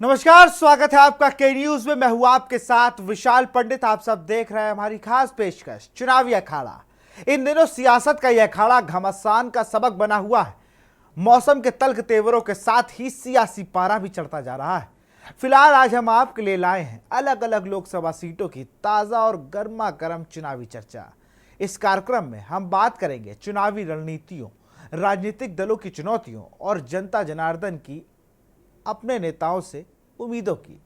नमस्कार, स्वागत है आपका के न्यूज में। मैं हूं आपके साथ विशाल पंडित। आप सब देख रहे हैं हमारी खास पेशकश चुनावी अखाड़ा। इन दिनों सियासत का यह अखाड़ा घमासान का सबक बना हुआ है। मौसम के तल्ख तेवरों के साथ ही सियासी पारा भी चढ़ता जा रहा है। फिलहाल आज हम आपके लिए लाए हैं अलग अलग लोकसभा सीटों की ताजा और गर्मा गर्म चुनावी चर्चा। इस कार्यक्रम में हम बात करेंगे चुनावी रणनीतियों, राजनीतिक दलों की चुनौतियों और जनता जनार्दन की अपने नेताओं से उम्मीदों की।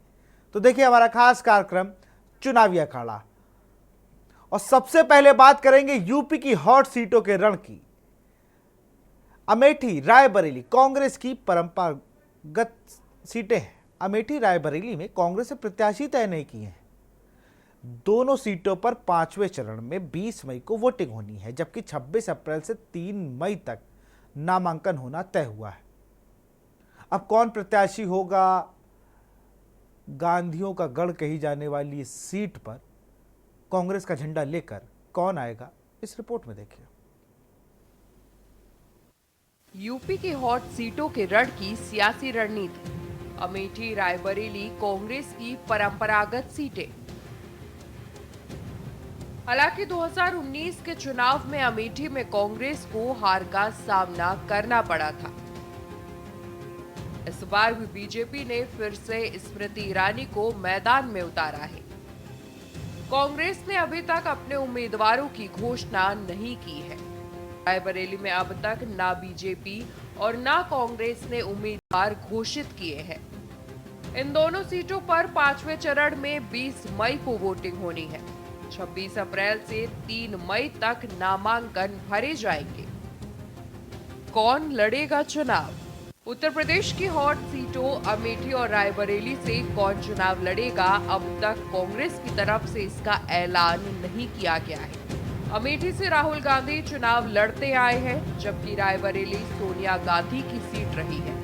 तो देखिए हमारा खास कार्यक्रम चुनावी अखाड़ा। और सबसे पहले बात करेंगे यूपी की हॉट सीटों के रण की। अमेठी रायबरेली कांग्रेस की परंपरागत सीटें हैं। अमेठी रायबरेली में कांग्रेस ने प्रत्याशी तय नहीं किए हैं। दोनों सीटों पर पांचवें चरण में 20 मई को वोटिंग होनी है, जबकि 26 अप्रैल से 3 मई तक नामांकन होना तय हुआ है। अब कौन प्रत्याशी होगा? गांधियों का गढ़ कही जाने वाली इस सीट पर कांग्रेस का झंडा लेकर कौन आएगा, इस रिपोर्ट में देखिए। यूपी की हॉट सीटों के रण की सियासी रणनीति। अमेठी रायबरेली कांग्रेस की परंपरागत सीटें। हालांकि 2019 के चुनाव में अमेठी में कांग्रेस को हार का सामना करना पड़ा था। इस बार भी बीजेपी ने फिर से स्मृति ईरानी को मैदान में उतारा है। कांग्रेस ने अभी तक अपने उम्मीदवारों की घोषणा नहीं की है। रायबरेली में अब तक ना बीजेपी और ना कांग्रेस ने उम्मीदवार घोषित किए हैं। इन दोनों सीटों पर पांचवें चरण में 20 मई को वोटिंग होनी है। 26 अप्रैल से 3 मई तक नामांकन भरे जाएंगे। कौन लड़ेगा चुनाव? उत्तर प्रदेश की हॉट सीटों अमेठी और रायबरेली से कौन चुनाव लड़ेगा, अब तक कांग्रेस की तरफ से इसका ऐलान नहीं किया गया है। अमेठी से राहुल गांधी चुनाव लड़ते आए हैं, जबकि रायबरेली सोनिया गांधी की सीट रही है।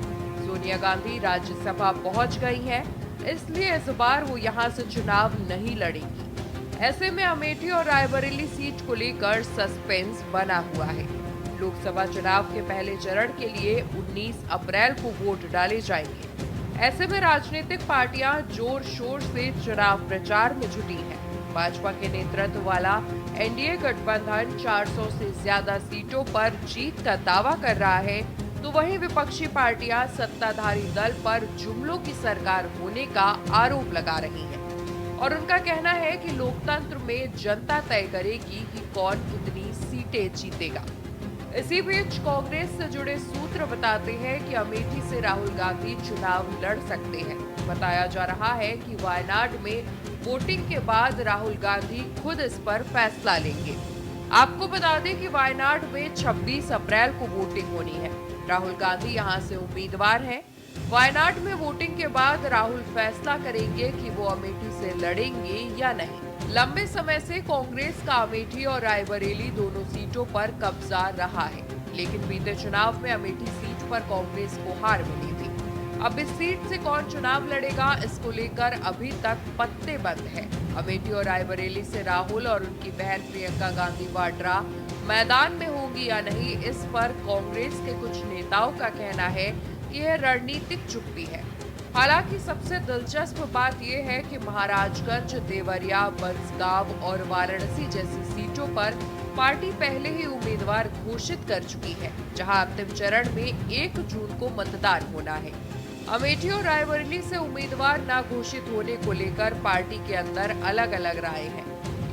सोनिया गांधी राज्यसभा पहुंच गई हैं, इसलिए इस बार वो यहां से चुनाव नहीं लड़ेंगी। ऐसे में अमेठी और रायबरेली सीट को लेकर सस्पेंस बना हुआ है। लोकसभा चुनाव के पहले चरण के लिए 19 अप्रैल को वोट डाले जाएंगे। ऐसे में राजनीतिक पार्टियां जोर शोर से चुनाव प्रचार में जुटी हैं। भाजपा के नेतृत्व वाला एनडीए गठबंधन 400 से ज्यादा सीटों पर जीत का दावा कर रहा है, तो वहीं विपक्षी पार्टियां सत्ताधारी दल पर जुमलों की सरकार होने का आरोप लगा रही हैं। और उनका कहना है कि लोकतंत्र में जनता तय करेगी कि कौन कितनी सीटें जीतेगा। इसी बीच कांग्रेस से जुड़े सूत्र बताते हैं कि अमेठी से राहुल गांधी चुनाव लड़ सकते हैं। बताया जा रहा है कि वायनाड में वोटिंग के बाद राहुल गांधी खुद इस पर फैसला लेंगे। आपको बता दें कि वायनाड में 26 अप्रैल को वोटिंग होनी है। राहुल गांधी यहां से उम्मीदवार हैं। वायनाड में वोटिंग के बाद राहुल फैसला करेंगे कि वो अमेठी से लड़ेंगे या नहीं। लंबे समय से कांग्रेस का अमेठी और रायबरेली दोनों सीटों पर कब्जा रहा है, लेकिन बीते चुनाव में अमेठी सीट पर कांग्रेस को हार मिली थी। अब इस सीट से कौन चुनाव लड़ेगा, इसको लेकर अभी तक पत्ते बंद है। अमेठी और रायबरेली से राहुल और उनकी बहन प्रियंका गांधी वाड्रा मैदान में होंगी या नहीं, इस पर कांग्रेस के कुछ नेताओं का कहना है कि यह रणनीतिक चुप्पी है। हालांकि सबसे दिलचस्प बात यह है कि महाराजगंज, देवरिया, बंसगांव और वाराणसी जैसी सीटों पर पार्टी पहले ही उम्मीदवार घोषित कर चुकी है, जहां अंतिम चरण में 1 जून को मतदान होना है। अमेठी और रायबरेली से उम्मीदवार न घोषित होने को लेकर पार्टी के अंदर अलग अलग राय हैं।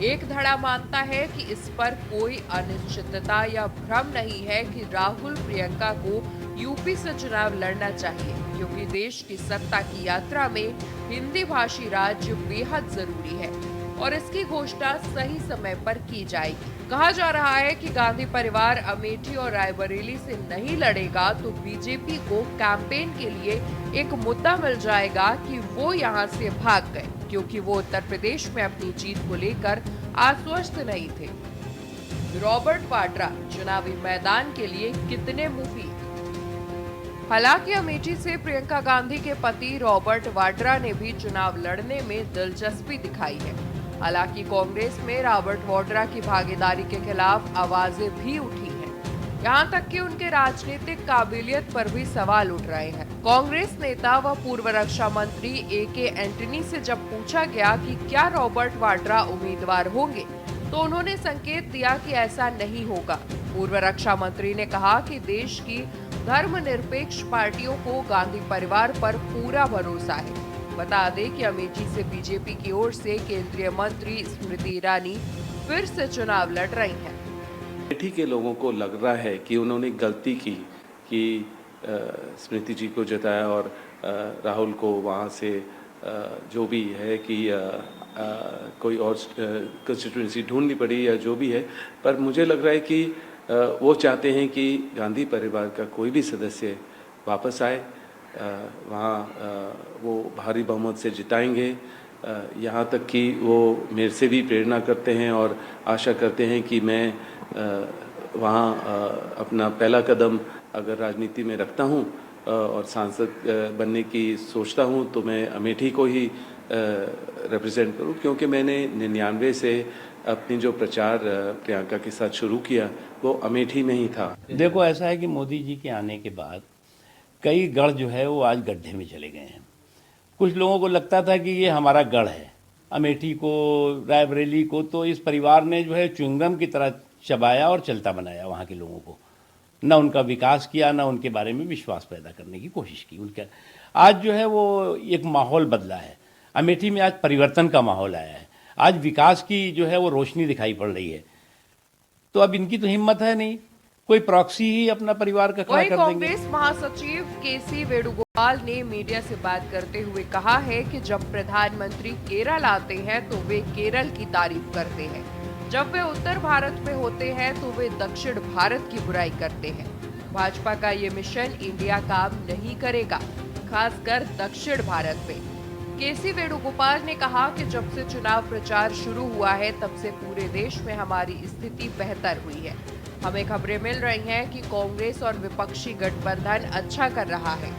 एक धड़ा मानता है कि इस पर कोई अनिश्चितता या भ्रम नहीं है कि राहुल प्रियंका को यूपी से चुनाव लड़ना चाहिए, क्योंकि देश की सत्ता की यात्रा में हिंदी भाषी राज्य बेहद जरूरी है और इसकी घोषणा सही समय पर की जाएगी। कहा जा रहा है कि गांधी परिवार अमेठी और रायबरेली से नहीं लड़ेगा तो बीजेपी को कैंपेन के लिए एक मुद्दा मिल जाएगा कि वो यहाँ से भाग गए, क्योंकि वो उत्तर प्रदेश में अपनी जीत को लेकर आश्वस्त नहीं थे। रॉबर्ट वाड्रा चुनावी मैदान के लिए कितने मुफीद? हालांकि अमेठी से प्रियंका गांधी के पति रॉबर्ट वाड्रा ने भी चुनाव लड़ने में दिलचस्पी दिखाई है। हालांकि कांग्रेस में रॉबर्ट वाड्रा की भागीदारी के खिलाफ आवाजें भी उठी हैं। यहां तक कि उनके राजनीतिक काबिलियत पर भी सवाल उठ रहे हैं। कांग्रेस नेता व पूर्व रक्षा मंत्री AK एंटनी से जब पूछा गया कि क्या रॉबर्ट वाड्रा उम्मीदवार होंगे, तो उन्होंने संकेत दिया कि ऐसा नहीं होगा। पूर्व रक्षा मंत्री ने कहा कि देश की धर्मनिरपेक्ष पार्टियों को गांधी परिवार पर पूरा भरोसा है। बता दें कि अमेठी से बीजेपी की ओर से केंद्रीय मंत्री स्मृति ईरानी फिर से चुनाव लड़ रही हैं। अमेठी के लोगों को लग रहा है कि उन्होंने गलती की कि स्मृति जी को जिताया और राहुल को वहाँ से जो भी है कि कोई और कंस्टिट्यूंसी ढूंढनी पड़ी या जो भी है, पर मुझे लग रहा है कि वो चाहते हैं कि गांधी परिवार का कोई भी सदस्य वापस आए, वहाँ वो भारी बहुमत से जिताएंगे। यहाँ तक कि वो मेरे से भी प्रेरणा करते हैं और आशा करते हैं कि मैं वहाँ अपना पहला कदम अगर राजनीति में रखता हूँ और सांसद बनने की सोचता हूँ तो मैं अमेठी को ही रिप्रेजेंट करूँ, क्योंकि मैंने 99 से अपनी जो प्रचार प्रियंका के साथ शुरू किया वो अमेठी में ही था। देखो, ऐसा है कि मोदी जी के आने के बाद कई गढ़ जो है वो आज गड्ढे में चले गए हैं। कुछ लोगों को लगता था कि ये हमारा गढ़ है, अमेठी को, रायबरेली को तो इस परिवार ने जो है च्युइंगम की तरह चबाया और चलता बनाया। वहाँ के लोगों को न उनका विकास किया, न उनके बारे में विश्वास पैदा करने की कोशिश की। उनका आज जो है वो एक माहौल बदला है। अमेठी में आज परिवर्तन का माहौल आया है। आज विकास की जो है वो रोशनी दिखाई पड़ रही है। तो अब इनकी तो हिम्मत है नहीं, कोई प्रॉक्सी ही अपना परिवार का खड़ा कर देंगे। कांग्रेस महासचिव KC वेणुगोपाल ने मीडिया से बात करते हुए कहा है कि जब प्रधानमंत्री केरल आते हैं तो वे केरल की तारीफ करते हैं, जब वे उत्तर भारत में होते हैं तो वे दक्षिण भारत की बुराई करते हैं। भाजपा का ये मिशन इंडिया काम नहीं करेगा, खासकर दक्षिण भारत में। KC वेणुगोपाल ने कहा कि जब से चुनाव प्रचार शुरू हुआ है तब से पूरे देश में हमारी स्थिति बेहतर हुई है। हमें खबरें मिल रही हैं कि कांग्रेस और विपक्षी गठबंधन अच्छा कर रहा है।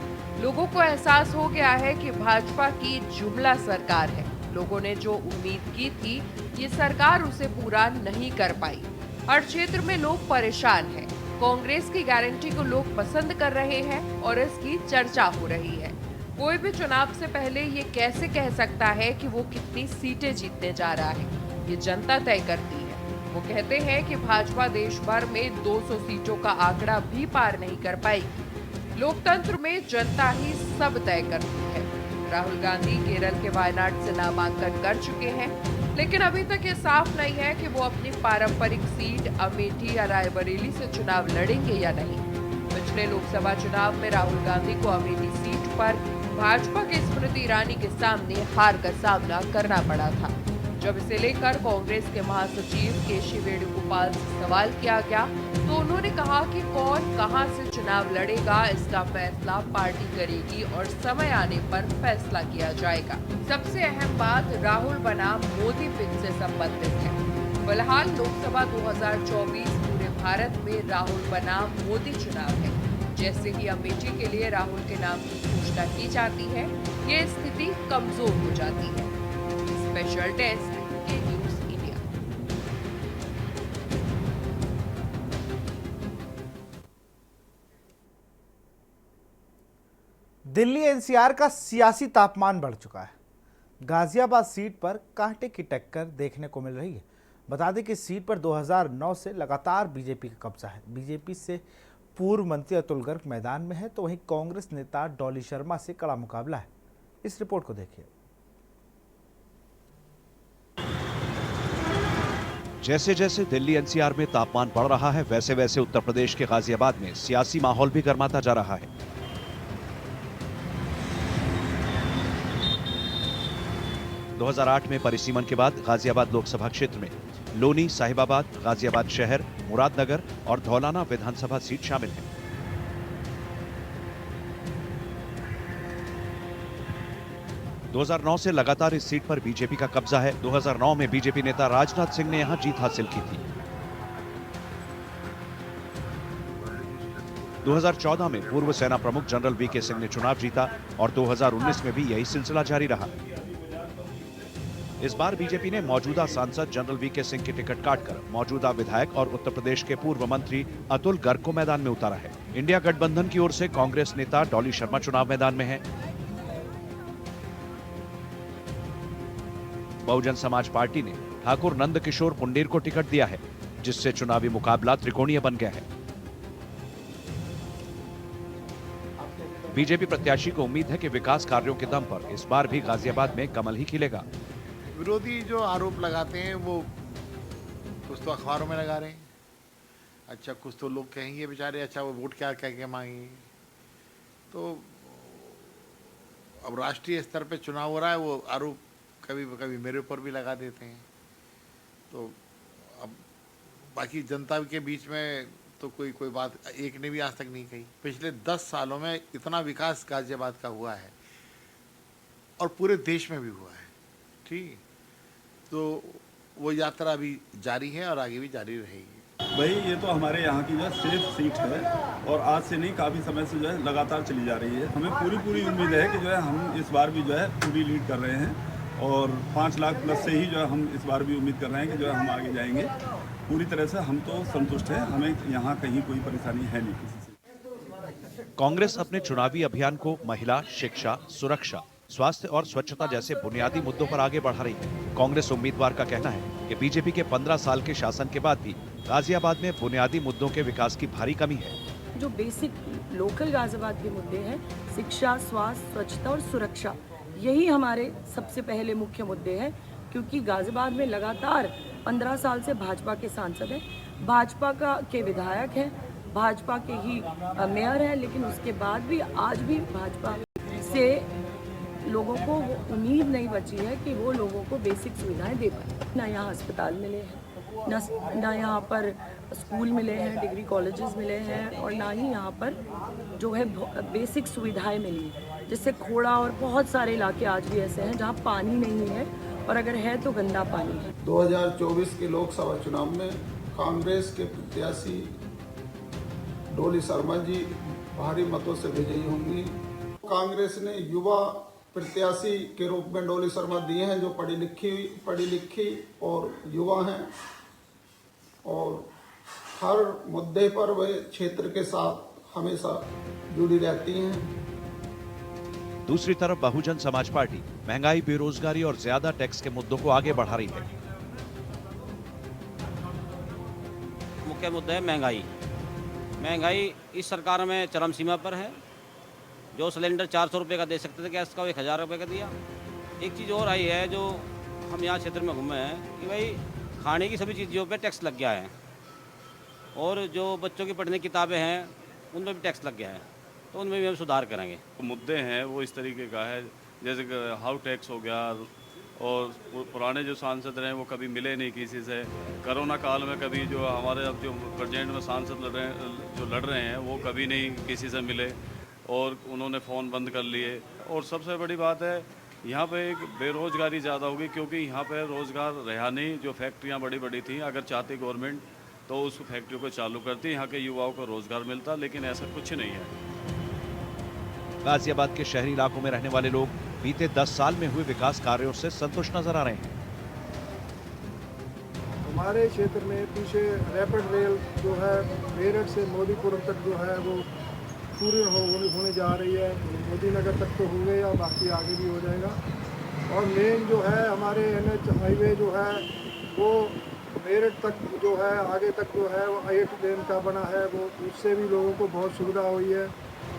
लोगों को एहसास हो गया है कि भाजपा की जुमला सरकार है। लोगों ने जो उम्मीद की थी ये सरकार उसे पूरा नहीं कर पाई। हर क्षेत्र में लोग परेशान हैं। कांग्रेस की गारंटी को लोग पसंद कर रहे हैं और इसकी चर्चा हो रही है। कोई भी चुनाव से पहले ये कैसे कह सकता है कि वो कितनी सीटें जीतने जा रहा है, ये जनता तय करती है। वो कहते हैं कि भाजपा देश भर में 200 सीटों का आंकड़ा भी पार नहीं कर पाएगी। लोकतंत्र में जनता ही सब तय करती है। राहुल गांधी केरल के वायनाड से नामांकन कर चुके हैं, लेकिन अभी तक ये साफ नहीं है कि वो अपनी पारंपरिक सीट अमेठी या रायबरेली से चुनाव लड़ेंगे या नहीं। पिछले लोकसभा चुनाव में राहुल गांधी को अमेठी सीट पर भाजपा के स्मृति ईरानी के सामने हार का सामना करना पड़ा था। जब इसे लेकर कांग्रेस के महासचिव KC वेणुगोपाल से सवाल किया गया तो उन्होंने कहा कि कौन कहां से चुनाव लड़ेगा इसका फैसला पार्टी करेगी और समय आने पर फैसला किया जाएगा। सबसे अहम बात राहुल बनाम मोदी पिच से संबंधित है। फिलहाल लोकसभा 2024 पूरे भारत में राहुल बनाम मोदी चुनाव है। जैसे ही अमेठी के लिए राहुल के नाम की घोषणा की जाती है, ये स्थिति कमजोर हो जाती है। स्पेशल डेस्क के न्यूज़ इंडिया। दिल्ली NCR का सियासी तापमान बढ़ चुका है। गाजियाबाद सीट पर कांटे की टक्कर देखने को मिल रही है। बता दें कि इस सीट पर 2009 से लगातार बीजेपी का कब्जा है। बीजेपी से पूर्व मंत्री अतुल गर्ग मैदान में है, तो वहीं कांग्रेस नेता डॉली शर्मा से कड़ा मुकाबला है। इस रिपोर्ट को देखिए। जैसे जैसे दिल्ली NCR में तापमान बढ़ रहा है, वैसे वैसे उत्तर प्रदेश के गाजियाबाद में सियासी माहौल भी गर्माता जा रहा है। – 2008 में परिसीमन के बाद गाजियाबाद लोकसभा क्षेत्र में लोनी, साहिबाबाद, गाजियाबाद शहर, मुरादनगर और धौलाना विधानसभा सीट शामिल है। – 2009 से लगातार इस सीट पर बीजेपी का कब्जा है। 2009 में बीजेपी नेता राजनाथ सिंह ने यहां जीत हासिल की थी। 2014 में पूर्व सेना प्रमुख जनरल VK सिंह ने चुनाव जीता और 2019 में भी यही सिलसिला जारी रहा। इस बार बीजेपी ने मौजूदा सांसद जनरल वीके सिंह की टिकट काटकर मौजूदा विधायक और उत्तर प्रदेश के पूर्व मंत्री अतुल गर्ग को मैदान में उतारा है। इंडिया गठबंधन की ओर से कांग्रेस नेता डॉली शर्मा चुनाव मैदान में है। बहुजन समाज पार्टी ने ठाकुर नंद किशोर पुंडेर को टिकट दिया है, जिससे चुनावी मुकाबला त्रिकोणीय बन गया है। बीजेपी प्रत्याशी को उम्मीद है कि विकास कार्यों के दम पर इस बार भी गाजियाबाद में कमल ही खिलेगा। विरोधी जो आरोप लगाते हैं वो कुछ तो अखबारों में लगा रहे हैं, अच्छा कुछ तो लोग कहेंगे बेचारे अच्छा वो वोट क्या कह के मांगेंगे। तो अब राष्ट्रीय स्तर पे चुनाव हो रहा है, वो आरोप कभी कभी मेरे ऊपर भी लगा देते हैं। तो अब बाकी जनता के बीच में तो कोई बात एक ने भी आज तक नहीं कही। पिछले 10 सालों में इतना विकास गाजियाबाद का हुआ है और पूरे देश में भी हुआ है, ठीक। तो वो यात्रा अभी जारी है और आगे भी जारी रहेगी। भाई ये तो हमारे यहाँ की जो है सेफ सीट है और आज से नहीं काफ़ी समय से जो है लगातार चली जा रही है। हमें पूरी उम्मीद है कि जो है हम इस बार भी जो है पूरी लीड कर रहे हैं और 5 लाख प्लस से ही जो है हम इस बार भी उम्मीद कर रहे हैं कि जो है हम आगे जाएंगे। पूरी तरह से हम तो संतुष्ट हैं, हमें यहाँ कहीं कोई परेशानी है नहीं किसी से। कांग्रेस अपने चुनावी अभियान को महिला, शिक्षा, सुरक्षा, स्वास्थ्य और स्वच्छता जैसे बुनियादी मुद्दों पर आगे बढ़ा रही है। कांग्रेस उम्मीदवार का कहना है कि बीजेपी के 15 साल के शासन के बाद भी गाजियाबाद में बुनियादी मुद्दों के विकास की भारी कमी है। जो बेसिक लोकल गाजियाबाद के मुद्दे हैं, शिक्षा, स्वास्थ्य, स्वच्छता और सुरक्षा, यही हमारे सबसे पहले मुख्य मुद्दे हैं। क्योंकि गाजियाबाद में लगातार 15 साल से भाजपा के सांसद हैं, भाजपा के विधायक हैं, भाजपा के ही मेयर हैं, लेकिन उसके बाद भी आज भी भाजपा से लोगों को वो उम्मीद नहीं बची है कि वो लोगों को बेसिक सुविधाएं दे पाए। ना यहाँ अस्पताल मिले हैं, ना यहाँ पर स्कूल मिले हैं, डिग्री कॉलेजेस मिले हैं और ना ही यहाँ पर जो है बेसिक सुविधाएं मिली, जिससे खोड़ा और बहुत सारे इलाके आज भी ऐसे हैं जहाँ पानी नहीं है और अगर है तो गंदा पानी है। 2024 के लोकसभा चुनाव में कांग्रेस के प्रत्याशी डॉली शर्मा जी भारी मतों से विजयी होंगी। कांग्रेस ने युवा प्रत्याशी के रूप में डॉली शर्मा दिए हैं, जो पढ़ी लिखी और युवा हैं और हर मुद्दे पर वे क्षेत्र के साथ हमेशा जुड़ी रहती हैं। दूसरी तरफ बहुजन समाज पार्टी महंगाई, बेरोजगारी और ज्यादा टैक्स के मुद्दों को आगे बढ़ा रही है। मुख्य मुद्दा है महंगाई इस सरकार में चरम सीमा पर है। जो सिलेंडर 400 रुपये का दे सकते थे गैस का, वो 1000 रुपये का दिया। एक चीज़ और आई है जो हम यहाँ क्षेत्र में घूमे हैं कि भाई खाने की सभी चीज़ों पे टैक्स लग गया है और जो बच्चों की पढ़ने की किताबें हैं उनमें भी टैक्स लग गया है, तो उनमें भी हम सुधार करेंगे। मुद्दे हैं वो इस तरीके का है, जैसे कि हाउस टैक्स हो गया और पुराने जो सांसद रहे हैं वो कभी मिले नहीं किसी से। कोरोना काल में कभी जो हमारे अब जो प्रेजेंट में सांसद लड़ रहे हैं वो कभी नहीं किसी से मिले और उन्होंने फ़ोन बंद कर लिए। और सबसे बड़ी बात है यहाँ पे एक बेरोज़गारी ज़्यादा होगी, क्योंकि यहाँ पे रोज़गार रहा नहीं। जो फैक्ट्रियाँ बड़ी थी, अगर चाहती गवर्नमेंट तो उस फैक्ट्रियों को चालू करती, यहाँ के युवाओं को रोज़गार मिलता, लेकिन ऐसा कुछ नहीं है। गाजियाबाद के शहरी इलाकों में रहने वाले लोग बीते 10 साल में हुए विकास कार्यों से संतुष्ट नजर आ रहे हैं। हमारे क्षेत्र में पीछे रैपिड रेल जो है मेरठ से मोदीपुरम तक जो है वो पूरी होने जा रही है। मोदी नगर तक तो हो गई और बाकी आगे भी हो जाएगा। और मेन जो है हमारे NH हाईवे जो है वो मेरठ तक जो है आगे तक जो है वो 8 लेन का बना है, वो उससे भी लोगों को बहुत सुविधा हुई है।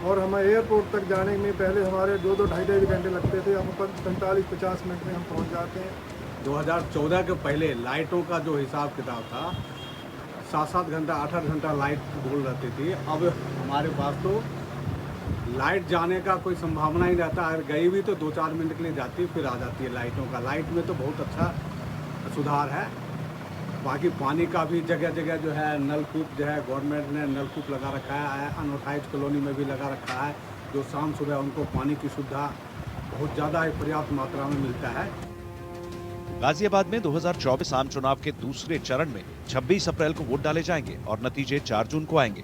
और हमें एयरपोर्ट तक जाने में पहले हमारे 2-2 ढाई घंटे लगते थे, हम 45-50 मिनट में हम पहुंच जाते हैं। 2014 के पहले लाइटों का जो हिसाब किताब था 7-7 घंटा 8-8 घंटा लाइट भूल रहती थी। अब हमारे पास तो लाइट जाने का कोई संभावना ही रहता है, गई भी तो 2-4 मिनट के लिए जाती है फिर आ जाती है लाइटों का। लाइट में तो बहुत अच्छा सुधार है। बाकी पानी का भी जगह जगह जो है नलकूप जो है गवर्नमेंट ने नलकूप लगा रखा है, अनऑथराइज्ड कॉलोनी में भी लगा रखा है, जो शाम सुबह उनको पानी की सुविधा बहुत ज़्यादा पर्याप्त मात्रा में मिलता है। गाजियाबाद में 2024 आम चुनाव के दूसरे चरण में 26 अप्रैल को वोट डाले जाएंगे और नतीजे 4 जून को आएंगे।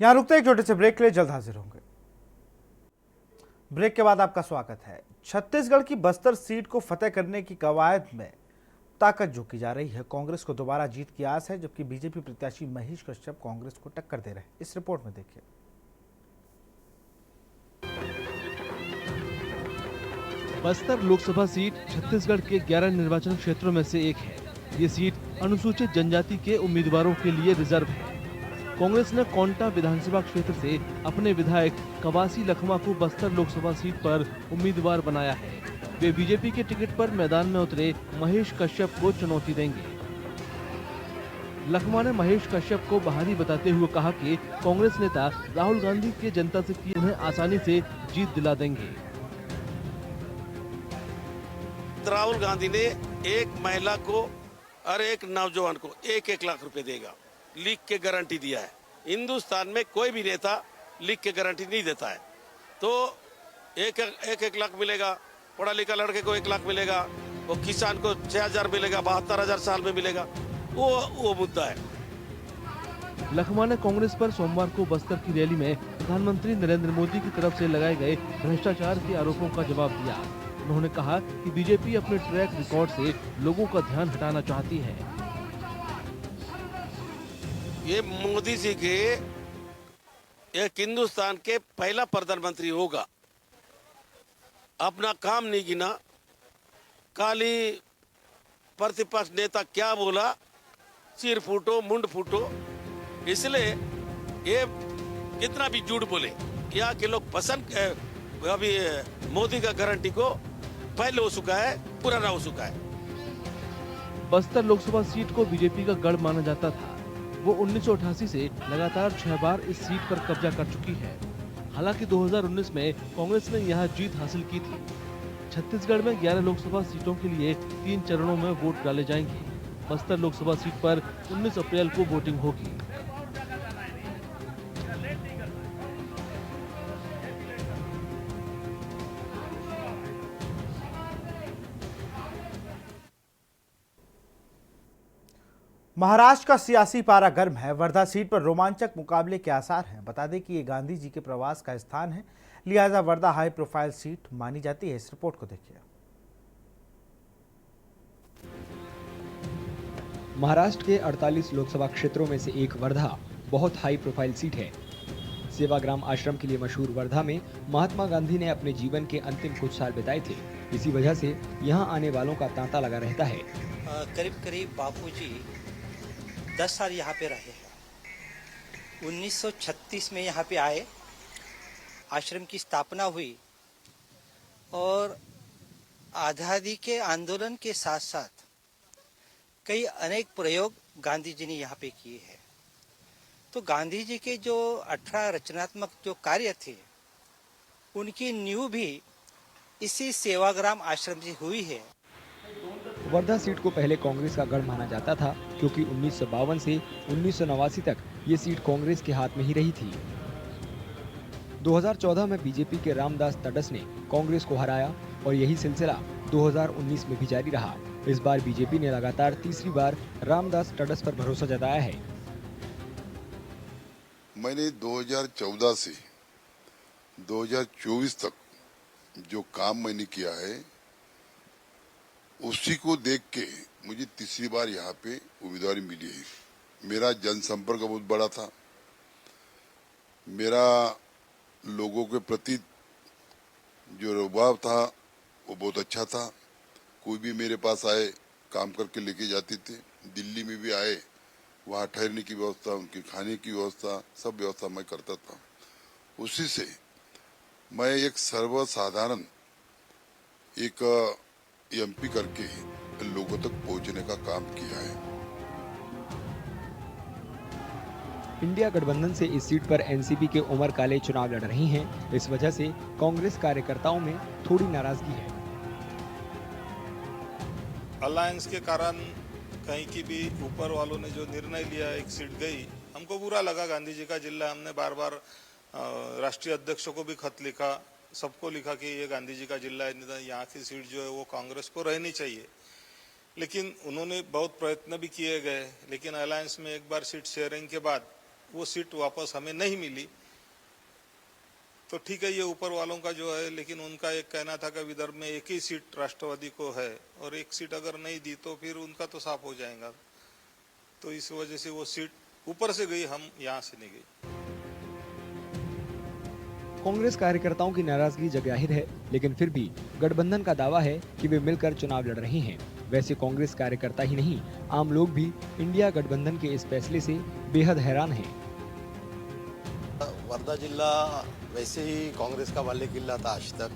यहां रुकते एक छोटे से ब्रेक के लिए, जल्द हाजिर होंगे। ब्रेक के बाद आपका स्वागत है। छत्तीसगढ़ की बस्तर सीट को फतेह करने की कवायद में ताकत झोंकी जा रही है। कांग्रेस को दोबारा जीत की आस है, जबकि बीजेपी प्रत्याशी महेश कश्यप कांग्रेस को टक्कर दे रहे हैं। इस रिपोर्ट में देखिए। बस्तर लोकसभा सीट छत्तीसगढ़ के 11 निर्वाचन क्षेत्रों में से एक है। ये सीट अनुसूचित जनजाति के उम्मीदवारों के लिए रिजर्व है। कांग्रेस ने कोंटा विधानसभा क्षेत्र से अपने विधायक कवासी लखमा को बस्तर लोकसभा सीट पर उम्मीदवार बनाया है। वे बीजेपी के टिकट पर मैदान में उतरे महेश कश्यप को चुनौती देंगे। लखमा ने महेश कश्यप को बाहरी बताते हुए कहा कि कांग्रेस नेता राहुल गांधी के जनता से किए उन्हें आसानी से जीत दिला देंगे। राहुल गांधी ने एक महिला को और एक नौजवान को 1-1 लाख रुपए देगा, लिख के गारंटी दिया है। हिंदुस्तान में कोई भी नेता लिख के गारंटी नहीं देता है। तो 1-1 लाख मिलेगा, पढ़ा लिखा लड़के को 1 लाख मिलेगा, वो किसान को 6,000 मिलेगा, 72,000 साल में मिलेगा, वो मुद्दा है। लखमा ने कांग्रेस पर सोमवार को बस्तर की रैली में प्रधानमंत्री नरेंद्र मोदी की तरफ से लगाए गए भ्रष्टाचार के आरोपों का जवाब दिया। उन्होंने कहा कि बीजेपी अपने ट्रैक रिकॉर्ड से लोगों का ध्यान हटाना चाहती है। ये मोदी जी के एक हिंदुस्तान के पहला प्रधानमंत्री होगा। अपना काम नहीं गिना, काली प्रतिपक्ष नेता क्या बोला, सिर फूटो मुंड फूटो। इसलिए ये कितना भी झूठ बोले, यहाँ के लोग पसंद अभी मोदी का गारंटी को पहले हो चुका है, पुराना हो चुका है। बस्तर लोकसभा सीट को बीजेपी का गढ़ माना जाता था। वो 1988 से लगातार 6 बार इस सीट पर कब्जा कर चुकी है। हालांकि 2019 में कांग्रेस ने यहां जीत हासिल की थी। छत्तीसगढ़ में 11 लोकसभा सीटों के लिए 3 चरणों में वोट डाले जाएंगे। बस्तर लोकसभा सीट पर 19 अप्रैल को वोटिंग होगी। महाराष्ट्र का सियासी पारा गर्म है। वर्धा सीट पर रोमांचक मुकाबले के आसार हैं। बता दें कि ये गांधी जी के प्रवास का स्थान है, लिहाजा वर्धा हाई प्रोफाइल सीट मानी जाती है। इस रिपोर्ट को देखिए। महाराष्ट्र के 48 लोकसभा क्षेत्रों में से एक वर्धा बहुत हाई प्रोफाइल सीट है। सेवाग्राम आश्रम के लिए मशहूर वर्धा में महात्मा गांधी ने अपने जीवन के अंतिम कुछ साल बिताए थे। इसी वजह से यहाँ आने वालों का तांता लगा रहता है। करीब बापूजी 10 साल यहाँ पे रहे हैं। 1936 में यहाँ पे आए, आश्रम की स्थापना हुई और आज़ादी के आंदोलन के साथ साथ कई अनेक प्रयोग गांधी जी ने यहाँ पे किए हैं। तो गांधी जी के जो 18 रचनात्मक जो कार्य थे, उनकी नींव भी इसी सेवाग्राम आश्रम से हुई है। वर्धा सीट को पहले कांग्रेस का गढ़ माना जाता था, क्योंकि 1952 से 1989 तक ये सीट कांग्रेस के हाथ में ही रही थी। 2014 में बीजेपी के रामदास तडस ने कांग्रेस को हराया और यही सिलसिला 2019 में भी जारी रहा। इस बार बीजेपी ने लगातार तीसरी बार रामदास तडस पर भरोसा जताया है। मैंने 2014 से 2024 तक जो काम मैंने किया है, उसी को देख के मुझे तीसरी बार यहाँ पे उम्मीदवारी मिली है। मेरा जनसंपर्क बहुत बड़ा था, मेरा लोगों के प्रति जो रुझाव था वो बहुत अच्छा था। कोई भी मेरे पास आए, काम करके लेके जाते थे। दिल्ली में भी आए, वहाँ ठहरने की व्यवस्था, उनके खाने की व्यवस्था, सब व्यवस्था मैं करता था। उसी से मैं एक सर्वसाधारण एक एमपी करके लोगों तक पहुंचने का काम किया है। इंडिया गठबंधन से इस सीट पर एनसीपी के उमर काले चुनाव लड़ रही हैं। इस वजह से कांग्रेस कार्यकर्ताओं में थोड़ी नाराजगी है। अलायंस के कारण कहीं की भी ऊपर वालों ने जो निर्णय लिया, एक सीट गई, हमको बुरा लगा। गांधी जी का जिला, हमने बार बार राष्ट्रीय अध्यक्षों को भी खत लिखा, सबको लिखा कि ये गांधी जी का जिला है, यहाँ की सीट जो है वो कांग्रेस को रहनी चाहिए। लेकिन उन्होंने बहुत प्रयत्न भी किए गए, लेकिन अलायंस में एक बार सीट शेयरिंग के बाद वो सीट वापस हमें नहीं मिली। तो ठीक है, ये ऊपर वालों का जो है, लेकिन उनका एक कहना था कि विदर्भ में एक ही सीट राष्ट्रवादी को है और एक सीट अगर नहीं दी तो फिर उनका तो साफ हो जाएगा। तो इस वजह से वो सीट ऊपर से गई, हम यहाँ से नहीं गई। कांग्रेस कार्यकर्ताओं की नाराजगी जगजाहिर है, लेकिन फिर भी गठबंधन का दावा है कि वे मिलकर चुनाव लड़ रहे हैं। वैसे कांग्रेस कार्यकर्ता ही नहीं, आम लोग भी इंडिया गठबंधन के इस फैसले से बेहद हैरान हैं। वर्धा जिला वैसे ही कांग्रेस का बाले किल्ला था आज तक।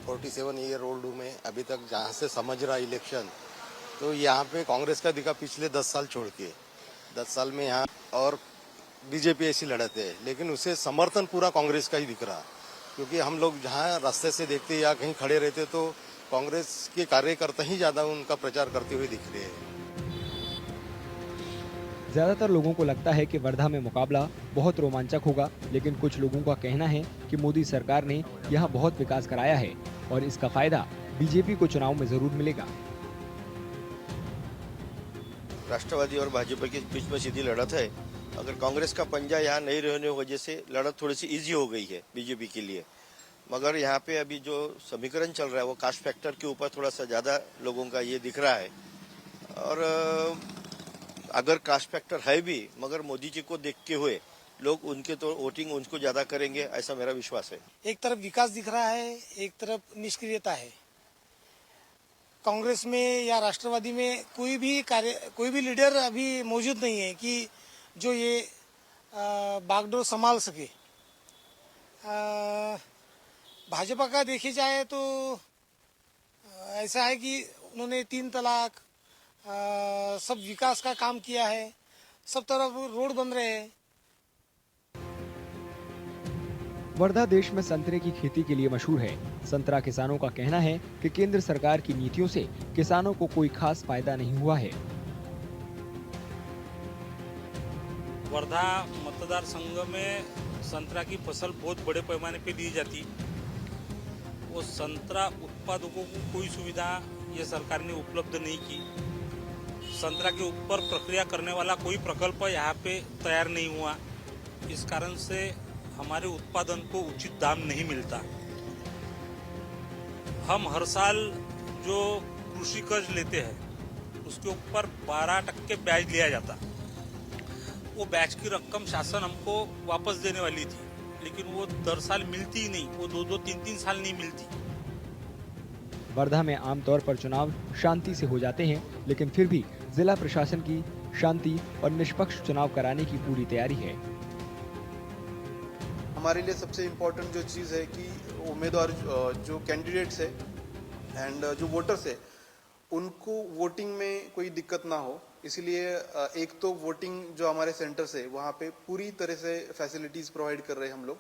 47 ईयर ओल्ड में अभी तक जहाँ से समझ रहा इलेक्शन, तो यहाँ पे कांग्रेस का दिखा पिछले 10 साल छोड़ के। 10 साल में यहाँ और बीजेपी ऐसी लड़ते है, लेकिन उसे समर्थन पूरा कांग्रेस का ही दिख रहा, क्योंकि हम लोग जहाँ रास्ते से देखते या कहीं खड़े रहते तो कांग्रेस के कार्यकर्ता ही ज्यादा उनका प्रचार करते हुए दिख रहे हैं। ज्यादातर लोगों को लगता है कि वर्धा में मुकाबला बहुत रोमांचक होगा, लेकिन कुछ लोगों का कहना है कि मोदी सरकार ने यहाँ बहुत विकास कराया है और इसका फायदा बीजेपी को चुनाव में जरूर मिलेगा। राष्ट्रवादी और भाजपा के बीच में सीधी लड़त है। अगर कांग्रेस का पंजा यहाँ नहीं रहने की वजह से लड़त थोड़ी सी इजी हो गई है बीजेपी के लिए, मगर यहाँ पे अभी जो समीकरण चल रहा है वो कास्ट फैक्टर के ऊपर थोड़ा सा ज्यादा लोगों का ये दिख रहा है। और अगर कास्ट फैक्टर है भी, मगर मोदी जी को देखते हुए लोग उनके तो वोटिंग उनको ज्यादा करेंगे, ऐसा मेरा विश्वास है। एक तरफ विकास दिख रहा है, एक तरफ निष्क्रियता है। कांग्रेस में या राष्ट्रवादी में कोई भी लीडर अभी मौजूद नहीं है कि जो ये बागडोर संभाल सके। भाजपा का देखी जाए तो ऐसा है कि उन्होंने 3 तलाक, सब विकास का काम किया है, सब तरफ रोड बन रहे हैं। वर्धा देश में संतरे की खेती के लिए मशहूर है। संतरा किसानों का कहना है कि केंद्र सरकार की नीतियों से किसानों को कोई खास फायदा नहीं हुआ है। वर्धा मतदार संघ में संतरा की फसल बहुत बड़े पैमाने पे दी जाती। वो संतरा उत्पादकों को कोई सुविधा ये सरकार ने उपलब्ध नहीं की। संतरा के ऊपर प्रक्रिया करने वाला कोई प्रकल्प यहाँ पे तैयार नहीं हुआ। इस कारण से हमारे उत्पादन को उचित दाम नहीं मिलता। हम हर साल जो कृषि कर्ज लेते हैं उसके ऊपर 12% ब्याज लिया जाता। वो ब्याज की रकम शासन हमको वापस देने वाली थी, लेकिन वो दर साल मिलती ही नहीं, वो 2-2, 3-3 साल नहीं मिलती। वर्धा में आमतौर पर चुनाव शांति से हो जाते हैं, लेकिन फिर भी जिला प्रशासन की शांति और निष्पक्ष चुनाव कराने की पूरी तैयारी है। हमारे लिए सबसे इम्पोर्टेंट जो चीज़ है कि उम्मीदवार जो कैंडिडेट्स है एंड जो वोटर्स है उनको वोटिंग में कोई दिक्कत ना हो, इसलिए एक तो वोटिंग जो हमारे सेंटर्स है वहाँ पे पूरी तरह से फैसिलिटीज़ प्रोवाइड कर रहे हैं हम लोग,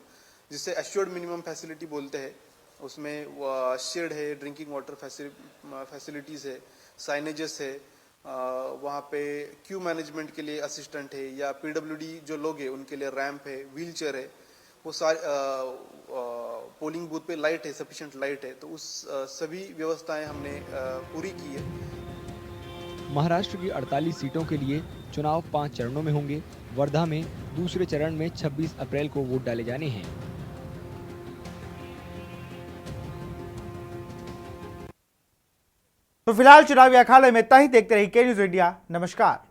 जिससे एश्योर्ड मिनिमम फैसिलिटी बोलते हैं। उसमें शेड है, ड्रिंकिंग वाटर फैसिलिटीज़ है, साइनेजेस है, वहाँ पे क्यू मैनेजमेंट के लिए असिस्टेंट है, या पीडब्ल्यूडी जो लोग हैं उनके लिए रैंप है, व्हील चेयर है, वो सारे पोलिंग बूथ पे लाइट है, सफिशिएंट लाइट है। तो उस सभी व्यवस्थाएं हमने पूरी की है। महाराष्ट्र की 48 सीटों के लिए चुनाव 5 चरणों में होंगे। वर्धा में दूसरे चरण में 26 अप्रैल को वोट डाले जाने हैं। तो फिलहाल चुनावी अखाड़े में इतना ही। देखते रहिए के न्यूज़ इंडिया। नमस्कार।